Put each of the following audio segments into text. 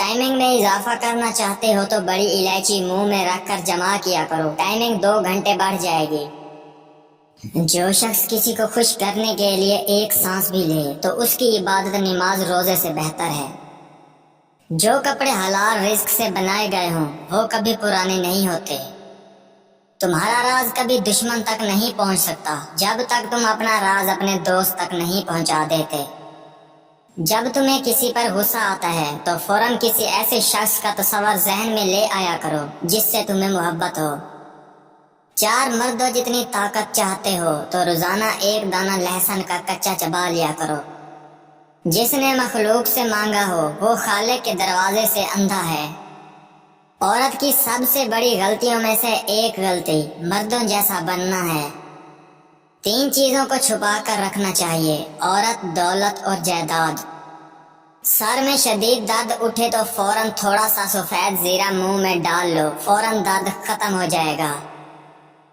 Timing میں اضافہ کرنا چاہتے ہو تو بڑی الائچی منہ میں رکھ کر جمع کیا کرو، ٹائمنگ 2 گھنٹے بڑھ جائے گی۔ جو شخص کسی کو خوش کرنے کے لیے ایک سانس بھی لے تو اس کی عبادت نماز روزے سے بہتر ہے۔ جو کپڑے حلال رزق سے بنائے گئے ہوں وہ کبھی پرانے نہیں ہوتے۔ تمہارا راز کبھی دشمن تک نہیں پہنچ سکتا جب تک تم اپنا راز اپنے دوست تک نہیں پہنچا دیتے۔ جب تمہیں کسی پر غصہ آتا ہے تو فوراً کسی ایسے شخص کا تصور ذہن میں لے آیا کرو جس سے تمہیں محبت ہو۔ 4 مردوں جتنی طاقت چاہتے ہو تو روزانہ 1 دانہ لہسن کا کچا چبا لیا کرو۔ جس نے مخلوق سے مانگا ہو وہ خالق کے دروازے سے اندھا ہے۔ عورت کی سب سے بڑی غلطیوں میں سے ایک غلطی مردوں جیسا بننا ہے۔ 3 چیزوں کو چھپا کر رکھنا چاہیے: عورت، دولت اور جائیداد۔ سر میں شدید درد اٹھے تو فوراً تھوڑا سا سفید زیرہ منہ میں ڈال لو، فوراً درد ختم ہو جائے گا۔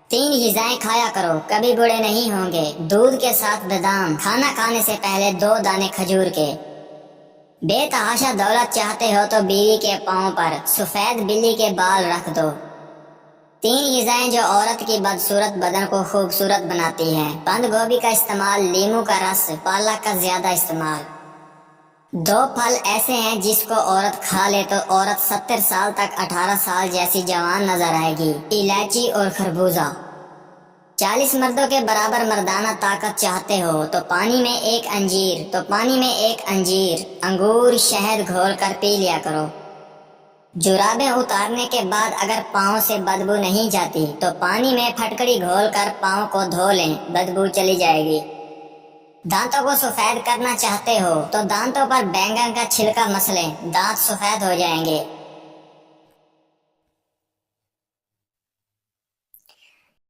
3 غذائیں کھایا کرو، کبھی بوڑھے نہیں ہوں گے۔ دودھ کے ساتھ بادام، کھانا کھانے سے پہلے 2 دانے کھجور کے۔ بے تحاشا دولت چاہتے ہو تو بیوی کے پاؤں پر سفید بلی کے بال رکھ دو۔ 3 غذائیں جو عورت کی بدصورت بدن کو خوبصورت بناتی ہیں: بند گوبھی کا استعمال، لیموں کا رس، پالک کا زیادہ استعمال۔ 2 پھل ایسے ہیں جس کو عورت کھا لے تو عورت 70 سال تک 18 سال جیسی جوان نظر آئے گی: الائچی اور خربوزہ۔ 40 مردوں کے برابر مردانہ طاقت چاہتے ہو تو پانی میں ایک انجیر، انگور، شہد گھول کر پی لیا کرو۔ جرابیں اتارنے کے بعد اگر پاؤں سے بدبو نہیں جاتی تو پانی میں پھٹکڑی گھول کر پاؤں کو دھو لیں، بدبو چلی جائے گی۔ دانتوں کو سفید کرنا چاہتے ہو تو دانتوں پر بینگن کا چھلکا مس لیں، دانت سفید ہو جائیں گے۔